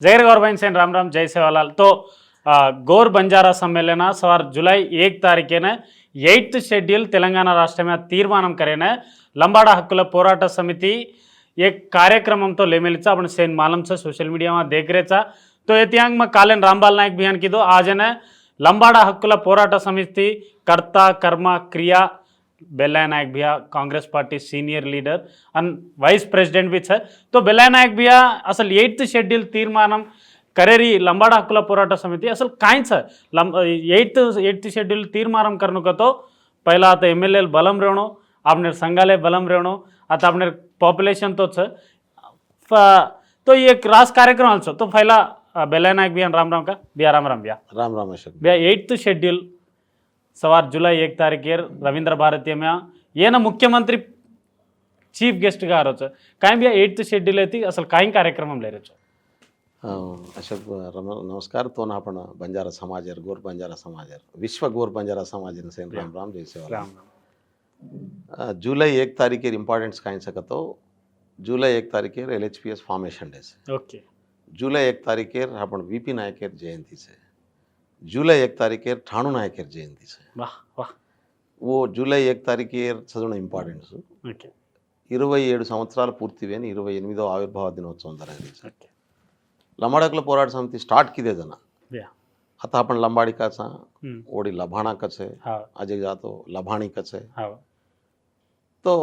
जय गौरबन सेन राम राम जय सेवालाल। तो गौर बंजारा सम्मेलन सवार जुलाई 1 तारीखेन 8th शेड्यूल तेलंगाना राष्ट्र में तीर्माనం करेन लंबाड़ा हक्कुల పోరాట समिति एक कार्यक्रम तो लेमेलिचा अपन सेन मालूम से सोशल मीडिया में देख रहे था। तो एतियांग में कालेन रामबाल नायक बिहान की दो आज ने लंबाड़ा हक्कुల పోరాట समिति कर्ता कर्मा क्रिया बेल्ला नायक भैया कांग्रेस पार्टी सीनियर लीडर अंड वाइस प्रेसिडेंट भी है। तो बेल्ला नायक भैया असल 8th शेड्यूल तीर्माనం करेरी लंबाड़ा हक्कुల పోరాట समिति असल काई सर 8th शेड्यूल तीर्माనం करने का तो पहला आता एमएलए बलम रेवणो आपने संघालय बलम रेवणो आता आपने पॉपुलेशन तो तो ये रास कार्यक्रम also तो पहला बेल्ला नायक भैया राम राम का भैया राम राम भैया 8th शेड्यूल सवार जुलाई 1 तारीखे रवींद्र भारतीय में ये ना मुख्यमंत्री चीफ गेस्ट गा रहे काय भैया 8th शेड्यूल है असल काही कार्यक्रम ले रहे अशोक नमस्कार तो ना आपण बंजारा समाज गोर बंजारा समाज विश्व गोर बंजारा समाज सेन राम राम जय सेवालाल। जुलाई 1 तारीखे इंपॉर्टेंट्स काई सकतो जुलाई 1 तारीखे LHPS फॉर्मेशन डे से ओके जुलाई 1 तारीखे आपण VP नायकेर जयंती से जुलाई 1 तारीखे ठाणू नायकेर जयंती से वाह वाह वो जुलाई 1 तारीखे చదవడం ఇంపార్టెన్స్ ओके 27 సంవత్సరాలు పూర్తివేని 28వ ఆవిర్భావ దినోత్సవం జరగలేదు। ओके लंबाड़कला पोराट समिति स्टार्ट किदे जना भैया आता आपण लंबाड़ी का सा ओडी लभाणा कछे हाँ अजय जातो लभाणी कछे हाँ तो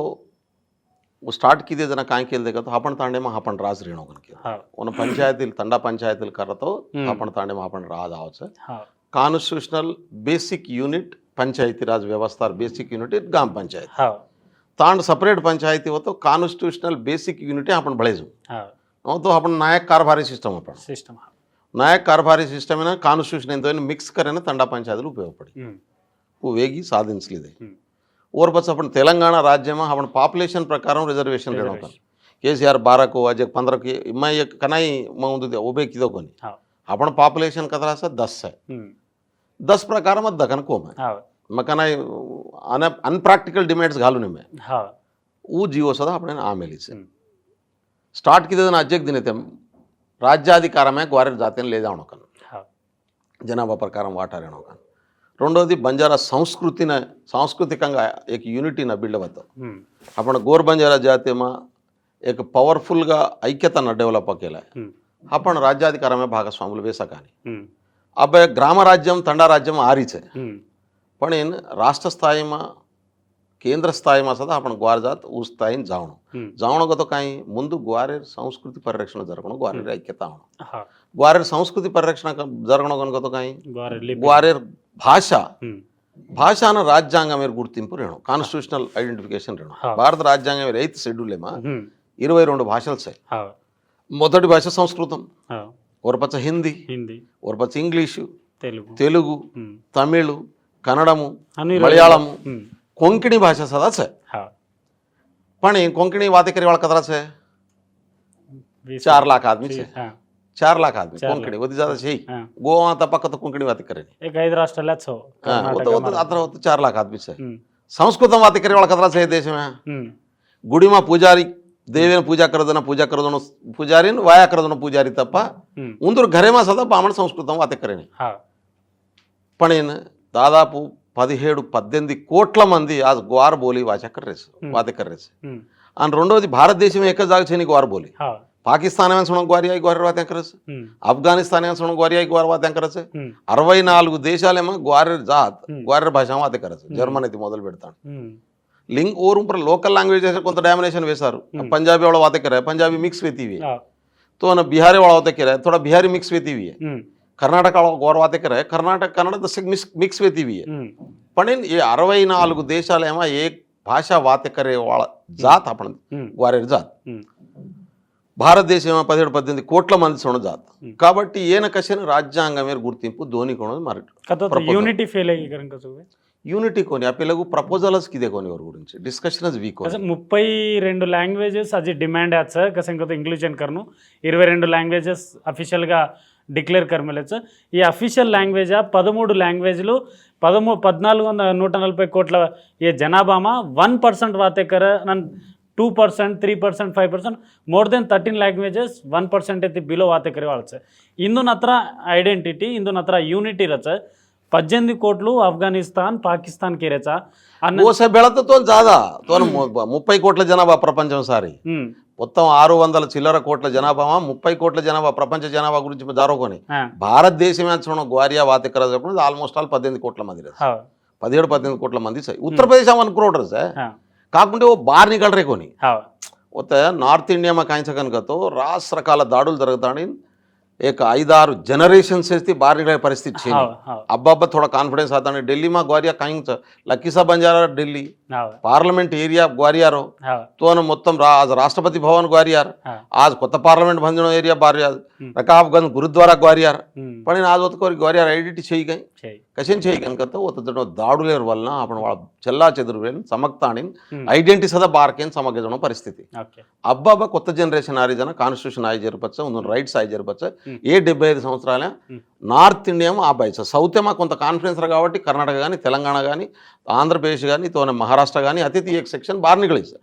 वो स्टार्ट किदे जना काय केल देखा तो आपण तांडे में आपण राज रेणोगन के हाँ उन पंचायतील तंडा पंचायतील करतो आपण तांडे में आपण राज आवचे हाँ कॉन्स्टिट्यूशनल बेसिक यूनिट पंचायती राज व्यवस्था बेसिक यूनिट ग्राम पंचायत हाँ तांड सेपरेट पंचायती हो तो कॉन्स्टिट्यूशनल बेसिक यूनिट आपण बळेजू हाँ तो आपण नायक कारभारी सिस्टम आपण सिस्टम हाँ नायक कारभारी सिस्टम है कॉन्स्टिट्यूशन एंतो मिक्स करें तंडा पंचायत उपयोगपड़ी वो वेगी साधिंचलिदे और बस अपन तेलंगाना राज्य में अपन पॉपुलेशन प्रकार रिजर्वेशन लेना KCR 12 को अजय 15 की मैं ये कनाई मैं उबे किदो कोनी अपन पॉपुलेशन कतरा से 10 है 10 प्रकार में दखन को मैं कनाई अनप्रैक्टिकल डिमांड्स घालूने में हाँ वो जीवो सदा अपने आमेली से स्टार्ट की अध्यक्ष दिन राज्याधिकार में ग्वारे जाते ले जाओ हाँ जनाभा प्रकार वाटा रेणोकन రెండోది బంజారా సంస్కృతిని సాంస్కృతికంగా एक యూనిటీని బిల్డ్ అవుతాం आपण गोर बंजारा जाति में एक पावरफुल गा ऐक्यता डेवलप केला आपण राज्याधिकार में भागस्वामुలు వేసకాని अब ग्राम राज्यम तंडा राज्यम आरीच है पण इन राष्ट्र स्थायी में केंद्र स्थायी में सदा आपण ग्वार जात उस स्थायी जावणं तो काही मुंदु ग्वारेर संस्कृति परिरक्षण जरगणं ग्वारेर ऐक्यता ग्वारेर संस्कृति परिरक्षण जरगणं कనుక तो काही ग्वारेर भाषा भाषान राज्यांग मेर गुर्तिंपु रेणु कॉन्स्टिट्यूशनल ఐడెంటిఫికేషన్ रेणु भारत राज्यांग मेर 8th शेड्यूल में 22 భాషలు से మొదటి భాష సంస్కృతం और पच हिंदी और पच इंग्लिश तेलुगु तमिळ कन्नडमु मलयाळम कोंकणी भाषा सदा है पण कोंकणी बातें करे वाला कतरा से 4 लाख आदमी से 4 लाख आदमी कोंकणी वो ज्यादा है गोवा तपक तो कोंकणी बातें करे एक 5 राष्ट्रालाच हो वो तो अत्र 4 लाख आदमी से संस्कृतम बातें करे वाला कतरा से देश में गुड़ी में पूजारी देवेन पूजा कर दो पूजारी वाया कर दो पूजारी तप उंदूर घरे में सदा ब्राह्मण संस्कृतम बातें करे पण दादापू 17-18 కోట్ల మంది आज ग्वार बोली भाषा कर रहे बातें कर रहे और రెండోది भारत देश में एक जाग छे ग्वार बोली पाकिस्तान में सुनो ग्वारियाई ग्वार बातें करे अफगानिस्तान में सुनो ग्वारियाई ग्वार बातें करे 64 దేశాలేమో ग्वारेर जात ग्वारेर भाषा बातें करे जर्मन అయితే మొదలు పెడతాడు लिंग और ऊपर लोकल लैंग्वेज కొంత డామినేషన్ వేశారు पंजाबी वाला बातें करे पंजाबी मिक्स होती हुई है तो ना बिहारी वाला बातें करे थोड़ा बिहारी मिक्स होती हुई है कर्नाटक वाला गौर बातें करे कर्नाटक कन्नड़ मिक्स होती हुई है पण ये 64 దేశాలేమో एक भाषा बातें करे वाला जात अपन ग्वारेर जात भारत देश में 17-18 కోట్ల మంది సొన జాత కాబట్టి ఏన కసిన రాజ్యాంగం మేర గుర్తింపు ధోని కోణ మరి यूनिटी फेल है करन कसो यूनिटी कोनी आपल्याला प्रपोजल्स किदे कोनी वर गुరించి डिस्कशनस वीक कसं 32 लँग्वेजेस अजी डिमांड याचं कसं तो इंग्लिश करनु 22 लँग्वेजेस अफिशियल గా డిక్లేర్ కర్మలేచ్చు ఈ అఫీషియల్ లాంగ్వేజ్ 13 లాంగ్వేజ్లు 1440 కోట్ల ఏ జనాభామా 1% వాతే కర నన్ 2%, 3%, 5%, more than 13 languages, 1% ಐತಿ ಬಿಲೋ ವಾತೆ ಕರೆವಾಳ್ಸೆ. ಇಂದು ನತ್ರ ಐಡೆಂಟಿಟಿ, ಇಂದು ನತ್ರ ಯೂನಿಟಿ ರಚ 18 కోట్లు ఆఫ్ఘనిస్తాన్ పాకిస్తాన్ కేరేచా అన్న ఓసే బెళతతో జాదా తో 30 కోట్ల జనాభా ప్రపంచం సారి మొత్తం 600 చిల్లర కోట్ల జనాభా 30 కోట్ల జనాభా ప్రపంచ జనాభా గురించి జారుకొని భారతదేశమే చూడ గ్వారియా వాతికర ఆల్మోస్ట్ ఆల్ 18 కోట్ల మంది 17-18 కోట్ల మంది సార్ ఉత్తరప్రదేశ్ అనుకుంటారు సార్ కాకుంటే ఓ బార్ నికలరే కొని పోతే నార్త్ ఇండియా మా కాయించగనుకతో రకరకాల దాడులు జరుగుతాయని एक 5-6 जनरेशन से बाहर निकले परिस्थिति छे अब थोड़ा कॉन्फिडेंस आता है दिल्ली में ग्वारिया कहीं लक्की सा बंजारा दिल्ली पार्लमेंट एरिया ग्वारियारो तो మొత్తం आज राष्ट्रपति भवन ग्वारियार आज కొత్త पार्लमेंट भंजनो एरिया ग्वारियार रकाबगंज गुरुद्वारा ग्वारियार पण आज ग्वारियार आइडेंटिटी चाहिए कशन चाहिए कనుక वो दाड़ुलेर वलना आपण వాళ్ళ చెల్లా చెదురువేన్ సమక్తాని ఐడెంటిటీ సదా బార్కేన్ సమగజన పరిస్థితి అబ్బాబ కొత్త జనరేషన్ ఆరి జన కాన్స్టిట్యూషన్ ఆయి జరపచ్చ ఉన్న రైట్స్ ఆయి జరపచ్చ ఏ 75 సంవత్సరాల నార్త్ ఇండియా ఆబాయిచ సౌత్ మా కొంత కాన్ఫిడెన్స్ కాబట్టి కర్ణాటక గాని తెలంగాణ గాని ఆంధ్రప్రదేశ్ గాని తోనే మహారాష్ట్ర గాని అతిథి एक సెక్షన్ బార్ నికలేస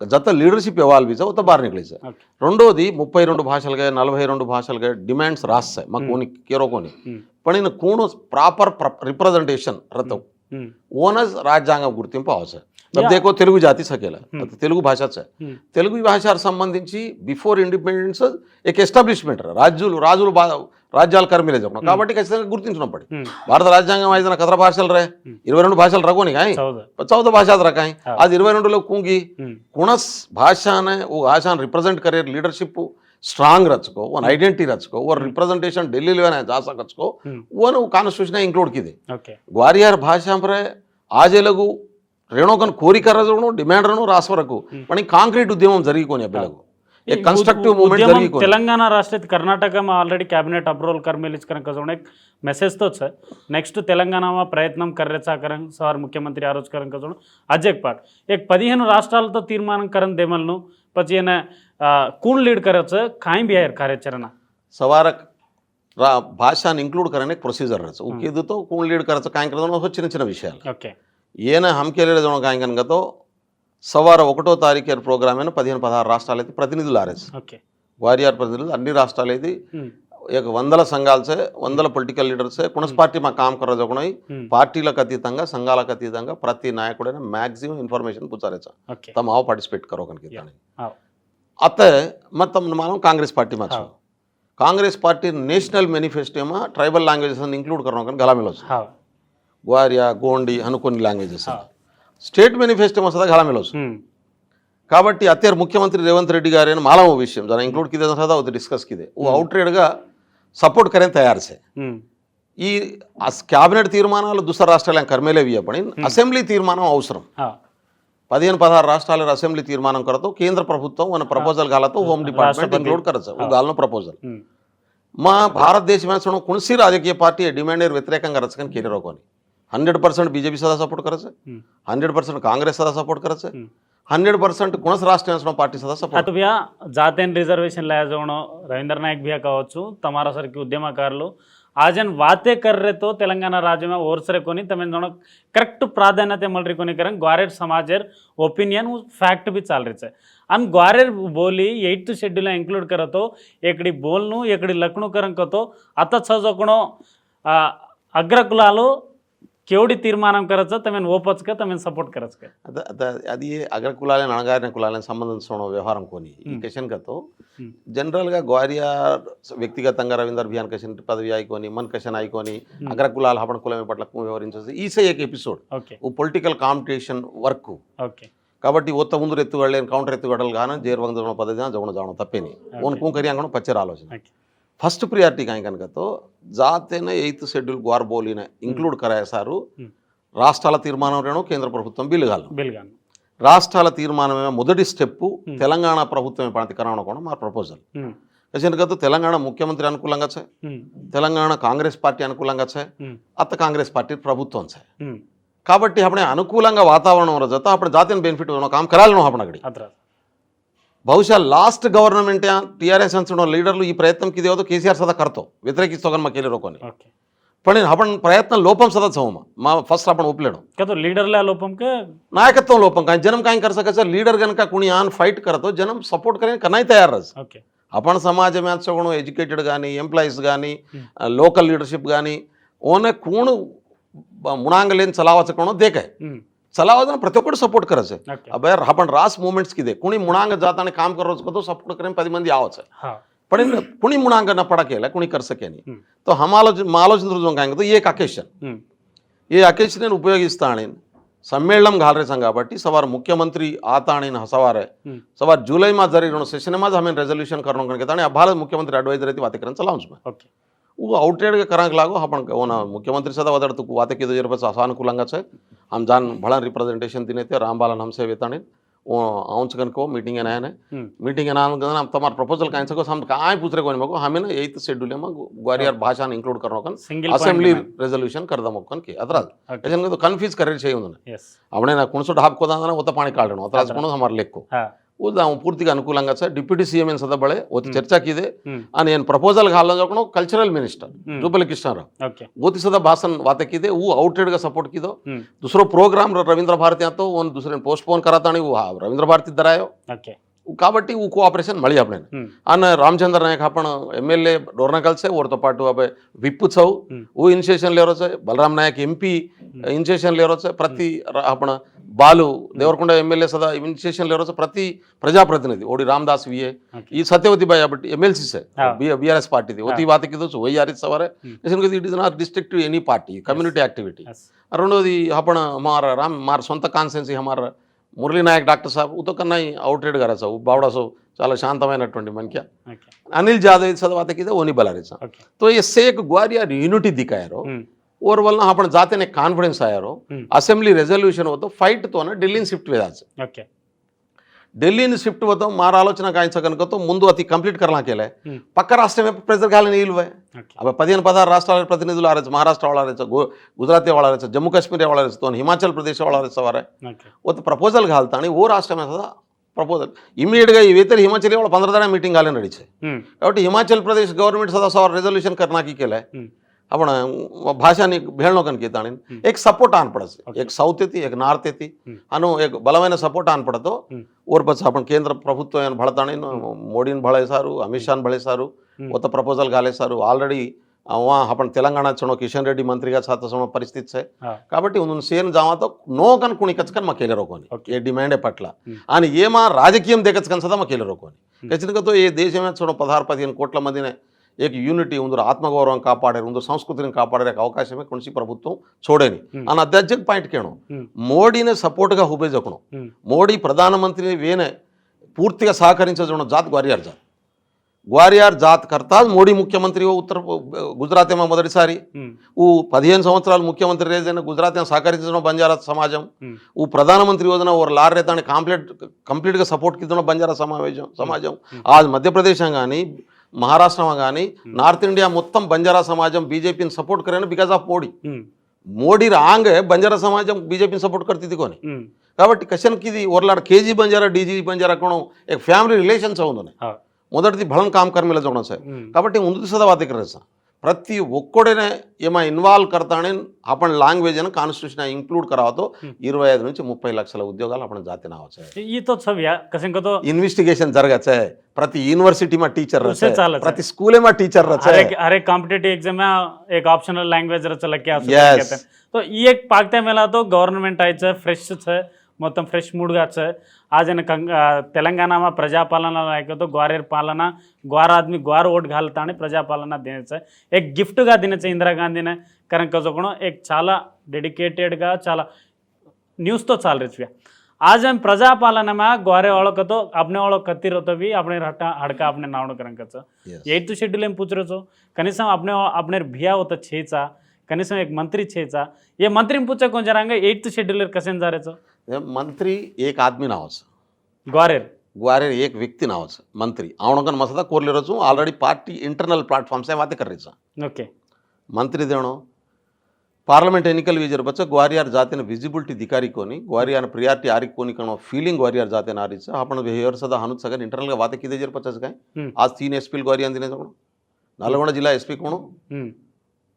జత లీడర్షిప్ ఇవ్వాలి బీజ ఉత బార్ నికలేస రెండోది 32 భాషలుగా 42 భాషలుగా డిమాండ్స్ రాస్తాయి మా కోని కేరోకోని पण कोण प्रॉपर रिप्रेजेंटेशन रहता ओनच राज्यांग गुर्तिंపు అవసరం देखो తెలుగు జాతి సకేలా తెలుగు భాషాच आहे తెలుగు భాషకు సంబంధించి బిఫోర్ ఇండిపెండెన్స్ एक ఎస్టాబ్లిష్మెంట్ రాజులు రాజ్యాల కర్మిలే చెప్పను కాబట్టి ఖచ్చితంగా గుర్తించునప్పటి భారత రాజ్యాంగం ఐదన కదర భాషలు రే 22 భాషలు రకోని కాయి 14 भाषात रखाई आज 22 लोग कूंगी कुणस भाषा ने वो भाषा रिप्रेजेंट करे लीडरशिप स्ट्रांग रचको वन आइडेंटिटी रचको वो रिप्रेजेंटेशन दिल्ली लेवन है जा सकचको वो कॉन्स्टिट्यूशन इंक्लूड की ग्वारियर भाषा पर आज लघु रेणोकन कोरिक रजोनो डिमांड रनो रासवरकु पण कांक्रीट उद्यमం జరిగికొని అబ్బలకు एक कंस्ट्रक्टिव मूवमेंट జరిగికొని తెలంగాణ రాష్ట్ర कर्नाटक में ऑलरेडी कैबिनेट अप्रूवल कर मिलीच करन कसोने एक मैसेज तो है नेक्स्ट तेलंगाणा में प्रयत्न कररेचा करन सवार मुख्यमंत्री आरोज करन कसोण अजय पाट एक 15 రాష్ట్రాలతో తీర్మానం करन देमलनु પછી એને कोण लीड करायचं काय बी आहे कार्याचरण सवार भाषान इंक्लूड करने एक प्रोसीजर रच उकेदु तो कोण लीड करायचं काय करायचं చిన్న చిన్న విషయాలు ओके ఏన हम केलेले जण काय कनगतो सवार 1వ తారీఖు ప్రోగ్రామ్ అయిన 15-16 రాష్ట్రాలు అయితే ప్రతినిధులు ఆరేస్ ओके గ్వారియార్ ప్రతినిధులు అన్ని రాష్ట్రాలు అయితే एक 100 సంఘాలు से 100 పొలిటికల్ లీడర్స్ से कुणस पार्टी में काम कर रहा పార్టీలకు అతీతంగా సంఘాలకు అతీతంగా ప్రతి నాయకుడైన मैक्सिमम इन्फॉर्मेशन पुचारायचा तम आओ पार्टिसिपेट करो कनकी आता मतलब मानो कांग्रेस पार्टी में कांग्रेस पार्टी नेशनल मैनिफेस्टो में ट्राइबल लैंग्वेजेस इंक्लूड करना गला मिलो ग्वारिया गोंडी अनुकोनी लैंग्वेजेस स्टेट मैनिफेस्टो में सदा गला मिलो కాబట్టి అత్యర్ ముఖ్యమంత్రి రేవంత్ రెడ్డి గారు అని మాలవ విషయం జన ఇంక్లూడ్ కిదే సదా ఉది డిస్కస్ కిదే वो అవుట్రేడ్ గా సపోర్ట్ करें तैयार से ఈ క్యాబినెట్ తీర్మానాలు దుసర రాష్ట్రాల కర్మేలే వియపని అసెంబ్లీ తీర్మానం అవసరం 15-16 రాష్ట్రాల అసెంబ్లీ తీర్మానం करतो కేంద్ర ప్రభుత్వం మన ప్రపోజల్ గాలతో హోమ్ డిపార్ట్మెంట్ ఇంక్లూడ్ करचं वो गालनो प्रपोजल మా భారతదేశం में सुनो कोणसी राजकीय पार्टी डिमांडर व्यतिरेకంగా रचकन केले रोकोनी 100% बीजेपी सदा सपोर्ट करायचं 100% काँग्रेस सदा सपोर्ट करायचं 100% कुणस राष्ट्रीय पार्टी सदा सपोर्ट అటు భయ్యా జాతీయ రిజర్వేషన్ లేజోणो रवींद्र नायक भैया కావచ్చు તમારા સરકી ઉદ્યમકાరులు आजन वाते कर रहे तो तेलंगाना राज्य में ओरसरे कोनी तमें दोनों करेक्ट प्राधान्यते मल रही कोनी करन ग्वारेर समाजेर ओपिनियन फैक्ट भी चाल रही है अन ग्वारेर बोली 8th शेड्यूल इंक्लूड करो तो एकड़ी बोलनु एकड़ी लखणु करन को तो अत सजोकणो अग्रकुलालो केवडी तीर्मानं करायचं तमें ओपच का तमें सपोर्ट करायचं आता అది అగ్రకులాల అణగారిన కులాలకు సంబంధించిన వ్యవహారం కోని ఈ క్వశ్చన్ కతో జనరల్ గా గ్వారియా వ్యక్తిగతంగా రవీందర్ భియాన్ క్వశ్చన్ పదవి ఆయికోని మన్ క్వశ్చన్ ఆయికోని అగ్రకులాల హబణ కులమే పట్ల వ్యవహరించేసి ఈసే एक ఎపిసోడ్ ఓ పొలిటికల్ కాంపిటీషన్ వర్క్ ఓకే కాబట్టి ಒತ್ತ ಮುಂದು ಎತ್ತುಗಳೇನು ಕೌಂಟರ್ ಎತ್ತುಗಡಲ್ ಗಾನ ಜೇರ್ವಂಗದ ಪದಜನ ಜವಣ ಜಾವಣ ತಪ್ಪೇನಿ ಓನ್ ಕೂಂ ಕರಿ ಅಂಗಣ ಪಚ್ಚರ ಆಲೋಚನೆ फर्स्ट प्रियारिटी कहीं कనుక तो जाते ने 8th शेड्यूल ग्वार बोली ने इंक्लूड कराया सारू రాష్ట్రాల తీర్మానం రేణో కేంద్ర ప్రభుత్వం బిల్లుగాను రాష్ట్రాల తీర్మానమే మొదటి స్టెప్ తెలంగాణ ప్రభుత్వమే పణతికరణ కూడా మా ప్రపోజల్ కనుక తెలంగాణ ముఖ్యమంత్రి అనుకూలంగా છે తెలంగాణ కాంగ్రెస్ పార్టీ అనుకూలంగా છે అత్త కాంగ్రెస్ పార్టీ ప్రభుత్వం છે కాబట్టి આપણે అనుకూలంగా వాతావరణం రజత આપણે જાતિને બેનિફિટ નો કામ કરાલનો આપણે આગળ बहुशः लास्ट गवर्नमेंट टीआरएस लीडर्లు ఈ ప్రయత్నం కిదే तो केसीआर सदा करतो व्यतिरेकिस्तो गन केले रोकोनी पण आपण प्रयत्न लोपम सदा मा फर्स्ट आपण उपलेणं का तो लीडरला लोपम के नायकत्व लोपम काय जनम काय कर सकायचं लीडर गणका कुणी आन फाईट करतो जनम सपोर्ट करेन का नाही तयारच ఓకే आपण समाज में सगुण एजुकेटेड కానీ ఎంప్లాయీస్ కానీ లోకల్ लीडरशिप కానీ ओने कोण मुणांगलेन चलावाचं कोण देख आहे चलावाचं प्रति ఒక్కటి सपोर्ट करायचं ఓకే अब यार आपण रास मूवमेंट्स किती कुणी मुणांग जाताना काम करतो तो सपोर्ट करेन 10 మంది आवच हा पण कुणी मुणांग न पडा केला कुणी कर सके नहीं हम्म. तो हम आलोचन काय तो एक अकेशन ये अकेशन उपयोगिस्ता सम्मेलन घालरेचं కాబట్టి सवार मुख्यमंत्री आता आणि सवार सवार जुलै में जरी सेशन में हमें रेजोल्यूशन करना करके भारत मुख्यमंत्री एडवाइजर वाते करें लाउंस में ఓకే वो आउटरेड कराक लागो आपण ना मुख्यमंत्री सदा वदड़तु वाते की जर बस असानुकूलंगा है हम जान भला रिप्रेजेंटेशन दिने थे रामबालन हमसे वेताने वो आउंस को मीटिंग है मीटिंग हम तुम्हारा प्रपोजल कहीं सको हम कहाँ पूछ रहे को हमें ना 8th शेड्यूल में ग्वालियर भाषा इंक्लूड करना సింగిల్ असेंब्ली रेजोल्यूशन कर दमोकन की अदराज Okay. ऐसे तो कन्फ्यूज करे चाहिए उन्होंने yes अपने ना कुणसोट हापकोदा वो पानी काढ़ना अदराज को हमारे लेख को हा वो पूर्तिగా అనుకూలంగా సార్ డిప్యూటీ సీఎం ఏం సదా బळे वो चर्चा की हम्म ಏನು प्रपोजल घालना जोकणो कल्चरल मिनिस्टर जुबली कृष्णाराव ओके वो सदा भाषण वाते की वो आउटरेड का सपोर्ट की हम्म दूसरो प्रोग्राम रवींद्र भारती आता वो दूसरे पोस्टपोन कराता वो रवींद्र भारती दरायो ओके కాబట్టి वो కోఆపరేషన్ మళ్ళీ આપણે અને રામચંદ્ર નાયક आपण एमएलए डोरनाकल से और तो पाटू अब विप छौ वो इनिशिएशन ले रहो बलराम नायक एमपी इनिशिएशन ले रहो प्रति आपण बालू देवरकोंडा एमएलए सदा इनिशिएशन ले रहो प्रति प्रजाप्रतिनिधि ओडी रामदास वीए ई सत्यवती बाई अब एमएलसी से बीआरएस पार्टी थी ओती बात की वही यार सवार it is not district to any party community activity రెండోది आपण हमारा राम मार సొంత కాన్సెన్సీ हमारा मुरली नायक डॉक्टर साहब वो तो करना ही आउटरेड करायचा बावडा सो చాలా శాంతమైనటువంటి మనకి ओके अनिल जाधव सदवाते की वो नहीं बलारेचा ओके तो इससे एक ग्वालियर यूनिटी दिखाया और वरना आपण जाते ने कॉन्फिडेंस आया रो असेंब्ली रेजोल्यूशन होतो फाइट तो ना ఢిల్లీ शिफ्ट वेदाच ओके ఢిల్లీ शिफ्ट होतो मार आलोचना काय कనుక तो ముందు అతి కంప్లీట్ करना केला పక్క రాష్ట్రం में प्रेशर घालने निलवे ओके अब 15-16 రాష్ట్రాల ప్రతినిధులు ఆరేच महाराष्ट्र वाला आरेच गुजराती वाला आरेच जम्मू काश्मीर वाला आरेच तो हिमाचल प्रदेश वाला आरेच सवार ओके वो तो प्रपोजल घालता आणि वो राष्ट्र में सदा प्रपोजल इमीडिएट గా इवेतर हिमाचल वाला 15 दाड़ा मीटिंग घालने रेडी छे కాబట్టి हिमाचल प्रदेश गवर्नमेंट सदा सवार रेजोल्यूशन करना की केलाय आपण भाषानी भेळणो कन केताणी एक सपोर्ट आन पडस एक साउथ येती एक नॉर्थ येती अनु एक बलమైన सपोर्ट आन पडतो और बस आपण केंद्र प्रभुत्व ಏನ್ ಬಳತಾणी मोडीन बळेसारू अमित शाह बळेसारू वो तो प्रपोजल घालेसारू ऑलरेडी वहाँ आपण तेलंगाणा चुनो किशन रेड्डी मंत्री का साथ समो परिस्थिति से కాబట్టి उन्होंने सेन जावा तो नो कन कुणी कचकन मा केले रोकोनी ये डिमांड है पटला आणि ये मा राजकीय देखचकन सदा मा केले रोकोनी कचनक तो ये देश में चुनो 15-15 कोट्ల మందిने एक यूनिटी उंदर आत्मगौरव कापाड़े उंदर संस्कृति कापाड़े अवकाश में कौन सी प्रभुत्व छोड़े अन अध्यक्ष पॉइंट केणो मोदी ने सपोर्ट गा हुबे जकणो मोदी प्रधानमंत्री वेने पूर्तिగా సహకరించజోణ जात ग्वारियर जात करता मोदी मुख्यमंत्री वो उत्तर गुजरात में మొదటిసారి वो 15 సంవత్సరాలు मुख्यमंत्री रेजन गुजरात में सहकరించడం बंजारा समाजम वो प्रधानमंत्री योजना और लार रेताने कंप्लीट గా सपोर्ट किदनो बंजारा समाजम आज मध्य प्रदेश गानी महाराष्ट्र में गानी नार्थ इंडिया మొత్తం बंजारा समाजम बीजेपी सपोर्ट करे because of Modi wrong Banjara Samaj BJP support करती थी कोनी కాబట్టి कशन की ओरलाड केजी बंजारा डीजी बंजारा कोण एक फैमिली रिलेशन्स అవును మొదటిది బలం కామ్ కర్మిల జోడన సార్ కాబట్టి ముందు సదా వాతే కరేసా ప్రతి ఒక్కడనే ఏమా ఇన్వాల్వ్ करताने आपण लैंग्वेज ने कॉन्स्टिट्यूशन इंक्लूड करावा तो 25 నుంచి 30 లక్షల ఉద్యోగాలు आपण जाते नावाचे ये तो सब या कसे को तो इन्वेस्टिगेशन जरगाचे प्रति यूनिवर्सिटी में टीचर उससे रचे चालत प्रति स्कूल में टीचर रचे अरे कॉम्पिटिटिव एग्जाम में एक ऑप्शनल लैंग्वेज रचला क्या Yes. कहते हैं तो ये एक पाकते मेला तो गवर्नमेंट आयचं फ्रेश छे మొత్తం ఫ్రెష్ మూడ్గా છે आज तेलंगाणाમાં प्रजापालना लायक तो ग्वारेर पालना ग्वार आदमी ग्वार वोट घालता आणि प्रजापालना देण्याचं एक गिफ्टगा देण्याचं इंदिरा गांधीने कारण कसं एक చాలా डेडिकेटेडगा చాలా न्यूज़ तो चाल रही है आज हम प्रजापालना में ग्वारे वालों का तो अपने वालों कत्ती रहते भी अपने हड़का अपने नावण करें कच्चा 8th शेड्यूल में पूछ रहे हो कनीసం अपने भिया होता छेचा कनीసం एक मंत्री छेचा ये मंत्री पूछा कौन जरांगे 8th शेड्यूल कसे जा रहे मंत्री एक आदमी नावाचं ग्वारेर ग्वारेर एक व्यक्ती नावाचं मंत्री आवणकन मसदा कोरले रचू ऑलरेडी पार्टी इंटरनल प्लॅटफॉर्म से वाते करायचं ओके मंत्री देणो पार्लमेंट एनिकल विजर बच्चा ग्वारियर जाते विजिबिलिटी दिकारी कोनी ग्वारियर प्रियारिटी आरिक कोनी कणो फीलिंग ग्वारियर जाते नारीचं आपण हेयर सदा हानुत सगळं इंटरनल वाते किती जर पचास काय आज 3 एसपी ग्वारियर दिने जणो नलगोंड जिल्हा एसपी कोण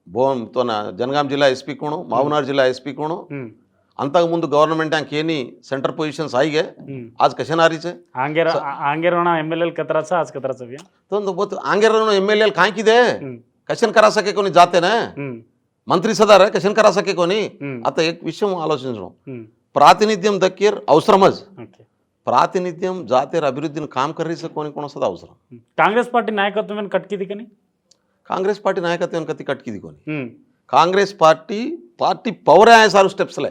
तो जनगाम जिला एसपी कोणु मावनार जिला एसपी कोणु अंतकुमुंदु गवर्नमेंट केनी सेंटर पोजीशंस आई गए आज कशनारी से आंगेरोना एमएलएल कतराचा आज कतराचा भैया तो बहुत आंगेरोना एमएलएल काय किदे कशन करा सके कोनी जाते ना मंत्री सदार कशन करा सके कोनी आता एक विषय आलोचना प्रातिनिध्यम दक्कीर अवसरमज प्रातिनिध्यम जातेर अभिवृद्धिని काम कररीसे कोणी कोणसदा అవసరం కాంగ్రెస్ పార్టీ నాయకత్వం కట్కిది కని कांग्रेस पार्टी नायकत्व कति कटकी कोनी कांग्रेस पार्टी पवर आए सारू स्टेप्स ले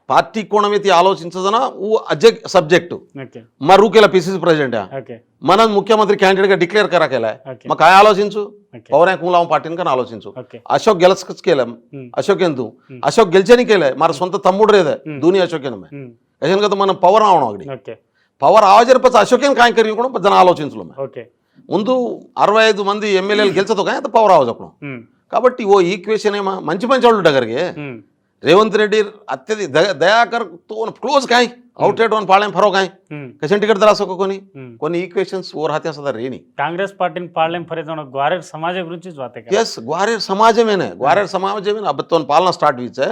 पार्टी कोण में आलोचना वो अजय सब्जेक्ट मैं रूकेला पीसीसी प्रेसिडेंट मन मुख्यमंत्री कैंडिडेट का डिक्लेयर करा केला मैं काय आलोचू पवर कुला पार्टी का आलोचू अशोक गेलस्केले अशोक एंदू अशोक गेलचनी केले मार सोंत तम्मुडु रेदे दूनी अशोक कशन कदा मन पवर आवणो अगड़ी पवर आवाजर पच अशोक काय करी जन आलोचू ముందు 65 మంది ఎమ్మెల్యేలు గెలిచతో కానీ పవర్ ఆవజపడం కాబట్టి ఓ ఈక్వేషన్ ఏమా మంచి మంచి వాళ్ళు డగరికి రేవంత్ రెడ్డి అత్యధి దయాకర్ తో క్లోజ్ కాయ్ అవుట్రేట్ వన్ పాళెం ఫరో కాయ్ कशन टिकट दरा सको కొన్ని ఈక్వేషన్స్ ఓర్ हात्या सदा रेनी कांग्रेस पार्टी पाळेम फरेजोन ग्वारेर समाज गुరించి बात है यस ग्वारेर समाजमेने अब तो पालना स्टार्ट वीचे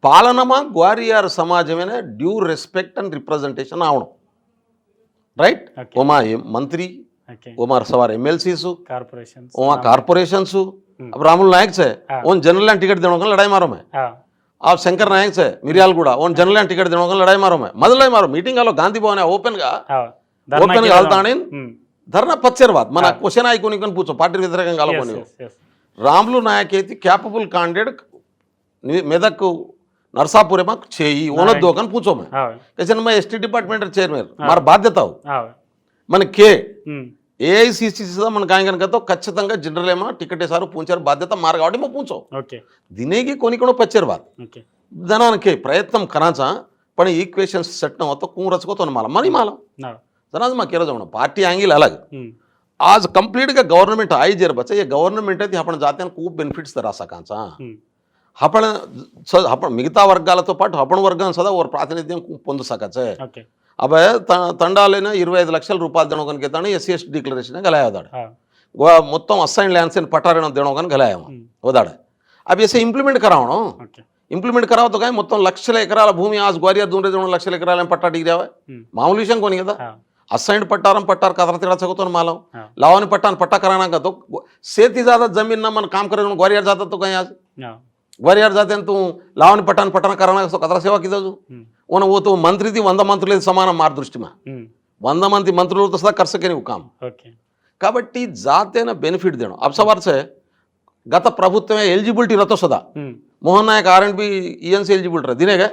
पालनमा ग्वारियर समाजमेने ड्यू रिस्पेक्ट एंड रिप्रेजेंटेशन आवणो राइट ओमा मंत्री ओमार सवार एमएलसीस कारपोरेशंस अब रामुल नायक से ओन जनरल टिकट देने का लड़ाई मारो मैं आप शंकर नायक से मिरियालगूड़ा ओन जनरल टिकट देने का लड़ाई मारो मैं मदल मारो मीटिंग आलो गांधी भवन ओपन गा धरना पच्चर बात मन क्वेश्चन आई कोनी कोन पूछो पार्टी व्यतिरेकंगा आलो कोनी रामुल नायक అయితే कैपेबल कैंडिडेट मेदक नरसापुर में చేయి ఓనద్దు కన్ పూछो मैं कैसे मैं एसटी डिपार्टमेंट चेयरमैन मार बाध्यता मन के ఏఐసిసి మన కాయకనకతో ఖచ్చితంగా జనరల్ ఏమా టికెట్ వేసారు పూంచారు బాధ్యత మారు కాబట్టి మేము పూంచో దినేకి కొన్ని కూడా పచ్చారు బాత్ జనానికి ప్రయత్నం కరాచా पण ఈక్వేషన్స్ సెట్ न होतो कून रचको तो माला मनी माला जनाज मा केरो जमण पार्टी एंगल अलग आज कंप्लीट గా गवर्नमेंट आई जेर बचे ये गवर्नमेंट అయితే आपण जात्यान खूप बेनिफिट्स दरा सकाचा आपण మిగతా వర్గాలతో పాటు आपण వర్గం సదా और ప్రాతినిధ్యం పొందు సకచే अब తండాలైన 25 లక్షల రూపాయలు దేనోకన్ కేతాని एससी डिक्लेरेशन गलायादाड़ మొత్తం అసైన్ ల్యాండ్స్ इन पट्टारेण देनोकन गलाया वदाड़ अब ऐसे इंप्लीमेंट करावणो इंप्लीमेंट करावो तो काय మొత్తం లక్షల ఎకరాల భూమి आज ग्वारियर 2 లక్షల ఎకరాల పట్టా డిగ్రావే मामूली विषय कोनी కదా असाइंड पट्टार का तेरा सकतो मालव लावानी पट्टा पट्टा कराना का तो सेती ज्यादा जमीन ना मन काम करे ग्वारियर जाता तो कहीं आज ग्वारियर जाते तू लावानी पट्टा पट्टा कराना तो कतरा सेवा की उन वो तो मंत्री थी 100 मंत्री समान मार दृष्टि में 100 मंत्री मंत्री तो सदा कर सके नहीं वो काम కాబట్టి जाते बेनिफिट देना अब सवार से गत प्रभुत्व में एलिजिबिलिटी रहता सदा मोहन नायक R&B ENC एलिजिबिलिटी रहा दिने गए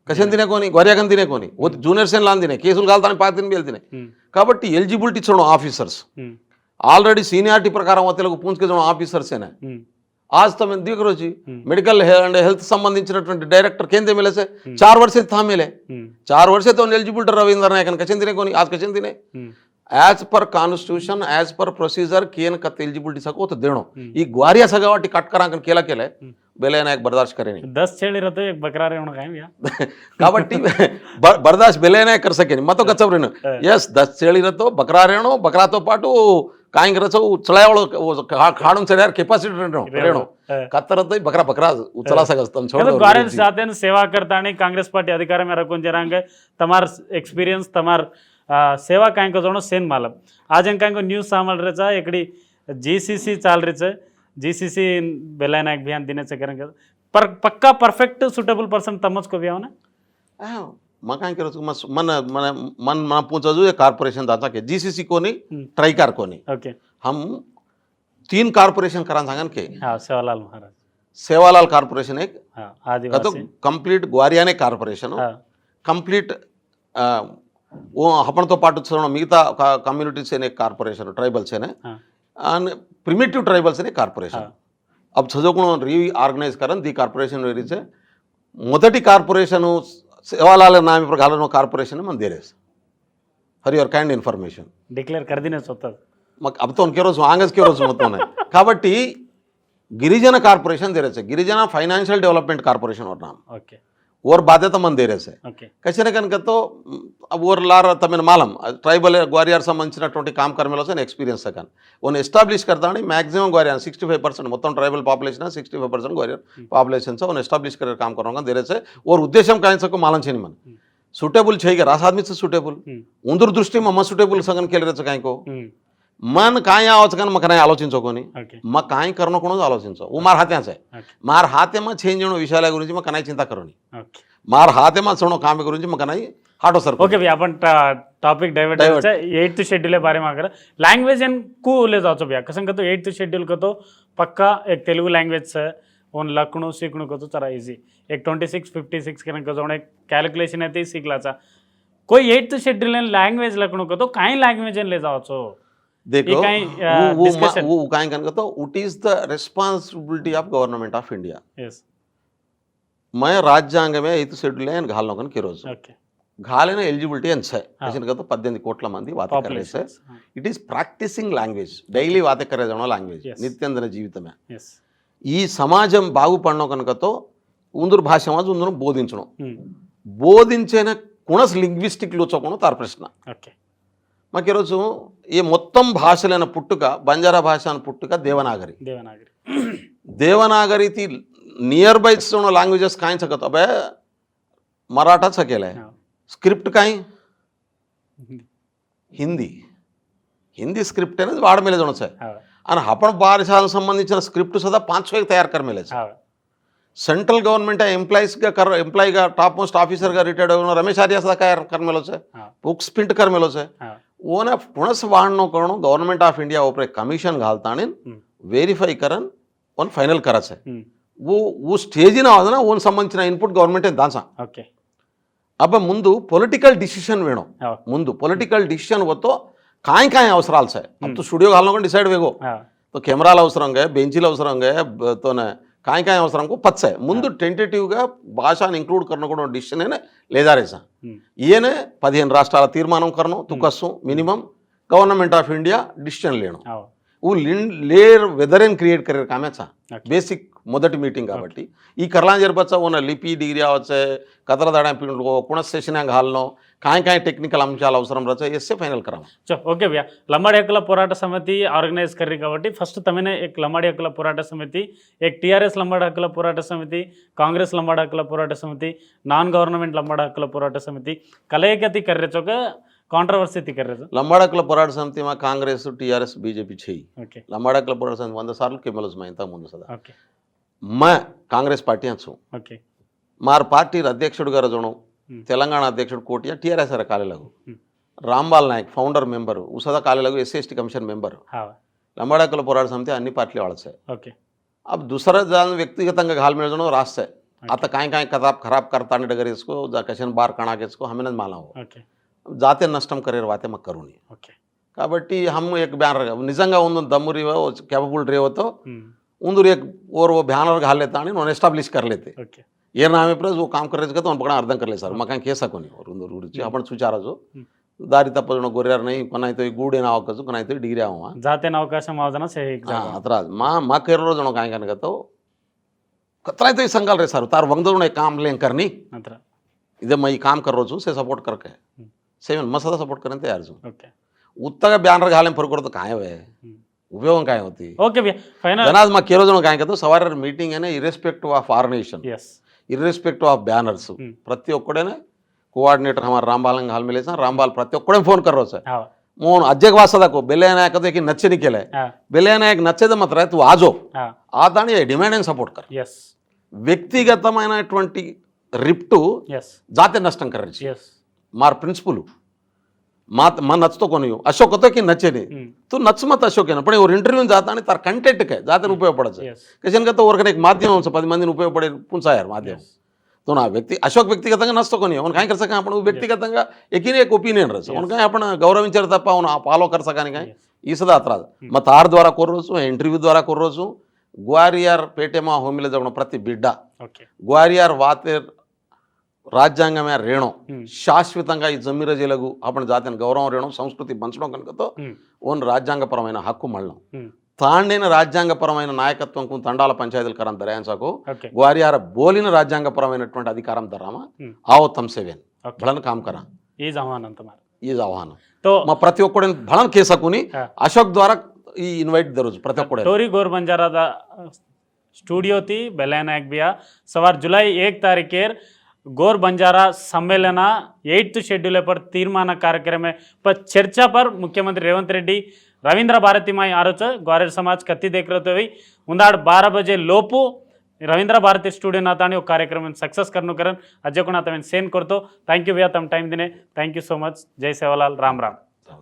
कशन दिने कोनी ग्वारियाकन दिने कोनी वो जूनियर सेन लान दिने केसुल गालतानी पातिन बेल दिने కాబట్టి एलिजिबिलिटी चलो ऑफिसर्स ऑलरेडी सीनियरिटी प्रकार होते लोग पूंछ के जो ऑफिसर्स है आज तो मैं देख रहा जी मेडिकल एंड हेल्थ संबंधी डायरेक्टर केंद्र मिले से 4 वर्ष था मिले 4 वर्ष तो एलिजिबिलिटी रविंद्र नायकन कशन दिने कोनी आज कशन दिने as per constitution as per procedure केन कत एलिजिबिलिटी सको तो देणो ई ग्वारिया सगावटी कट कराकन केला केले बेले नायक बर्दाश्त करे नहीं 10 छेड़ी रहते एक बकरा रे होना कायम या కాబట్టి बर्दाश्त बेले नायक कर सके नहीं मतो कचवरेन यस 10 छेड़ी रहतो बकरा रेणो बकरातो पाटू कायंग रचो उचलायवळो खाडून चढ्यार कॅपॅसिटी रेणो कत्तरतो बकरा बकरा उचला सकस्तम छोड़ो ग्वारियर जाते सेवा करता नहीं कांग्रेस पार्टी अधिकार में रखोन जरांगे तमार एक्सपीरियंस तमार सेवा कांको जोनो सेन मालम आज कांको न्यूज सामल रेचा एकड़ी जीसीसी चाल रेचे जीसीसी बेला नायक अभियान दिने से करेंगे पर पक्का परफेक्ट सुटेबल पर्सन तमज को भी आओ ना मैं काय करो मन मन मन मन पूछा जो ये कॉर्पोरेशन दाता के जीसीसी को नहीं ट्राइकार को नहीं ओके हम 3 कॉर्पोरेशन करा सांगन के हां सेवालाल महाराज सेवालाल कॉर्पोरेशन एक हां आदिवासी तो कंप्लीट ग्वारिया ने कॉर्पोरेशन कंप्लीट वो आपण तो पाटू चलो मिगता कम्युनिटी से ने कॉर्पोरेशन ट्राइबल से ने and primitive tribals ने कॉर्पोरेशन अब सजोकुण री ऑर्गनाइज करन दी कॉर्पोरेशन वेरीचे మొదటి కార్పొరేషన్ సేవాలాల నామి ప్రకారం కార్పొరేషన్ मन दे रहे for your kind information declare कर देने सोता मग अब तो उनके रोज आंगज के रोज मत होने కాబట్టి గిరిజన కార్పొరేషన్ दे रहे गिरिजन फाइनेंशियल डेवलपमेंट कार्पोरेशन और नाम ओके और बाध्यता मन दे रहे से ఓకే कैसे न कनक तो और लार तमिन मालम ट्राइबल ग्वारियर संबंधी काम कर्मेलो से एक्सपीरियंस सकन उन एस्टाब्लिश करता मैक्सिमम ग्वारियर 65% మొత్తం ट्राइबल पॉपुलेशन 65% ग्वारियर पॉपुलेशन से उन एस्टाब्लिश कर काम करना दे रहे से और उद्देश्य कहीं सको मालन छे मन सुटेबल छेगा रास आदमी से सुटेबल उंदर दृष्टि में सुटेबल सगन केले रहे कहीं को मन काय आवच కానీ मग नाही ఆలోచించుకొని ఓకే मग काय करणं कोणच आलोचिंचो वो मार हात्याच आहे ఓకే मार हातेमा चेंज होणं विषयाला गुరించి मग नाही चिंता करोनी ఓకే मार हातेमा सोणो काम गुరించి मग नाही हाटो सर ओके भैया अपन topic divert Divert. 8th schedule बारे में अगर लैंग्वेज को ले जाओ भैया कसं का तो 8th शेड्यूल को तो पक्का एक तेलुगु लैंग्वेज से उन लखनऊ सीखने को तो चला इजी एक 26-56 के का जो एक कैलकुलेशन है तो सीखलाचा कोई 8th शेड्यूल लैंग्वेज लखनऊ को तो काई लैंग्वेज ले जाओ छो देखो ये काई, discussion. वो काय कन तो it is the responsibility of government of India yes मैं राज्यांग में 8th शेड्यूल है घालनो कन की रोज ओके घालेन एलिजिबिलिटी ಅಂತ है का तो 18 ಕೋಟಿ ಮಂದಿ बात कर रहे से population it is practising language daily बातें करे जानो लैंग्वेज Yes. नित्यंदिन जीवित में यस ఈ సమాజం బాగుపడనో కనుకతో ఉందరు భాష మాజు ఉందరు బోధించడం బోధించేన కుణస్ లింగ్విస్టిక్ లోచకోను తార్ ప్రశ్న ఓకే మాకు ఈరోజు ఈ మొత్తం భాషలైన పుట్టుక బంజారా భాష అని పుట్టుక దేవనాగరి देवनागरी देवनागरी ती नियर बाय सोनो लैंग्वेजेस काई सकत अबे मराठा सकेले हाँ. स्क्रिप्ट काई हिंदी हिंदी स्क्रिप्ट आहे ना वाढ मेले जोणच आहे हाँ आणि आपण भाषाला संबंधिंచిన स्क्रिप्ट सुद्धा 5-6 तयार कर मेले हाँ सेंट्रल गवर्नमेंट एम्प्लॉई का टॉप मोस्ट ऑफिसर का रिटायर्ड होना रमेश आर्या सुद्धा काय कर मेलो छे हाँ बुक्स प्रिंट कर मेलो छे हाँ ओने पुणस वाढणो करणो गवर्नमेंट ऑफ इंडिया ऊपर कमिशन घालताणी वेरीफाई करन और फाइनल करायचं आहे वो स्टेज आवाज ना own संबंधिंచిన input government dacha okay अब ముందు పొలిటికల్ డిసిషన్ వేణో हाँ ముందు పొలిటికల్ డిసిషన్ होतो काय काय అవసరాలు సార్ अब तो स्टूडियो घालनो पण डिसाइड वेगो हाँ तो कैमराला అవసరం गे बेंचीला అవసరం गे तो ने काय काय అవసరం को पच्च है ముందు టెంటేటివ్ గా భాషను ఇంక్లూడ్ करनो కూడా డిసిషన్ ने లేదా రేసా ఈయనే 15 రాష్ట్రాల తీర్మానం करनो तुकसु minimum government of India decision लेनो हाँ वो लेयर वेदर एंड क्रिएट करे कामेचा Okay. बेसिक మొదటి మీటింగ్ కాబట్టి ఈ करला जरपचा ओना लिपी डिग्री आवचे कतरा दाडा पिंडो कोण सेशन घालनो काय काय टेक्निकल अंशाल అవసరం रचा इससे फाइनल करावा चलो ओके भैया लंबाड़ी हक्कुల పోరాట समिति ऑर्गेनाइज कर रही కాబట్టి फर्स्ट तमने एक लंबाड़ी हक्कुల పోరాట समिति एक टीआरएस लंबाड़ी हक्कुల పోరాట समिति कांग्रेस लंबाड़ी हक्कुల పోరాట समिति नॉन गवर्नमेंट लंबाड़ी हक्कुల పోరాట समिति कलयकती कर रहे चो कॉन्ट्रोवर्सी थी कर रहे लंबाड़कल పోరాట समिति में कांग्रेस टीआरएस बीजेपी छे ओके लंबाड़कल పోరాట समिति 100 साल केमलस में इंता मुंद सदा ओके मैं कांग्रेस पार्टी छु ओके मार पार्टी अध्यक्षुడు గారు జోను తెలంగాణ అధ్యక్షుడు కోటియా టీఆర్ఎస్ ర కాలేలగు రాంబాల్ నాయక్ ఫౌండర్ మెంబర్ ఉసదా కాలేలగు एससी कमीशन मेंबर हाँ लंबाड़कल పోరాట समिति अन्नी पार्टी वाळच है ओके अब दूसरा जान व्यक्तिगत घाल मिल जानो रास्त है आता काय काय खराब करता डगर इसको कशन बार कणा के इसको हमें माला हो ओके जाते नष्टम करे वाते मग करूनी ओके కాబట్టి हम एक बैनर निजंगा उन दम्मुरी कैपेबल रे होतो उंदूर एक और वो बैनर घाल लेता आणि नॉन एस्टॅब्लिश कर लेते ओके ये नामे पर वो काम करायचं का तो आपण अर्धं करले सर मग काय केसा कोणी और उंदूर गुरुची आपण सुचाराजो दारी तपजणो गोरेर नाही कोणाय तो गूडे नाव कसो कोणाय तो डिग्री आवा जाते అవకాశం అవదన से एक हां अतरा मा केरो जणो काय कन तो कतराय तो संगाल रे सर तार वंगदो काम लें करनी अत्र इधर मैं काम कर रो छु से सपोर्ट करके सेवन मसदा सपोर्ट करने तयार छु ओके उत्तगा बैनर घालें फरक तो काय वे उपयोग काय होती ओके भैया फाइनल जनाज मा केरो जणो काय तो सवार मीटिंग है irrespective of organisation yes irrespective of banners प्रति ఒక్కడేనే कोऑर्डिनेटर हमारा रामबाल घाल मिले रामबाल प्रति ఒక్కడే फोन कर रो सर हाँ मोहन अध्यक्ष वासदा को बेले नायक तो कि नच्चे निकले हाँ बेले नायक नच्चे तो मत रहे तू आजो हाँ आदानी डिमांड एंड सपोर्ट कर यस వ్యక్తిగతమైనటువంటి రిప్టు यस జాతి నష్టం కరచి यस मार प्रिंसिपल मन नचतो कोणी अशोक होतो की नचे नहीं तू नच मत अशोक है ना पण और इंटरव्यू जाता आणि तार कंटेंट काय जाते उपयोग पडायचं यस कशाने का तो वर्गने एक माध्यम 10 మందిని ఉపయోగ పడే పుంసా यार माध्यम तो ना व्यक्ती अशोक వ్యక్తిగతంగా నచ్చतो कोणी आपण काय करसा का आपण व्यक्तिगతంగా एकीने एक ओपिनियन रस आपण काय आपण गौरविंचार तप्प आपण फॉलो करसा का काय ಈ ಸದಾ ಅತ್ರ ಮತ್ತು ಆರ್ ದ್ವಾರ ಕೊರ್ರೋಸು ಇಂಟರ್ವ್ಯೂ ದ್ವಾರ ಕೊರ್ರೋಸು ಗ್ವಾರಿಯರ್ ಪೇಟೆಮಾ ಹೋಮಿಲೆ ಜವಣ ಪ್ರತಿ ಬಿಡ್ಡ ओके ग्वारियर वाते రాజ్యాంగమే రేణో శాశ్వతంగా ఈ జమీర జిల్లాకు आपण जाते गौरव రేణో సంస్కృతి పంచడం కనుక ఓన్ రాజ్యాంగపరమైన హక్కు మళ్ళం తాండిన రాజ్యాంగపరమైన నాయకత్వంకు తండాల పంచాయతీల కరం దర్యాంసాకు ఓకే గ్వారియార బోలిన రాజ్యాంగపరమైనటువంటి అధికారం దరామా आओ तम से वेन भलन काम करा ఈజ్ ఆహ్వానం तुम्हारा ఈజ్ ఆహ్వానం तो మా ప్రతి ఒక్కడిని భలం కేసకుని हाँ. అశోక్ ద్వారా ఈ ఇన్వైట్ దరుజు ప్రతి ఒక్కడే टोरी गोर बंजारा दा स्टूडियो थी बेला नायक बिया सवार जुलाई 1 तारीखेर गोर बंजारा सम्मेलन 8th शेड्यूल पर तीर्मान कार्यक्रम पर चर्चा पर मुख्यमंत्री रेवंत रेड्डी रवींद्र भारती माई आरोच ग्वारेर समाज कत्ती देख रहे हुई उंदाड़ 12 बजे लोपू रवींद्र भारती स्टूडियो नातानी वो कार्यक्रम सक्सेस करनु करन अजय को नाता सेन करतो थैंक यू भैया तम टाइम दिने थैंक यू सो मच जय सेवालाल राम राम.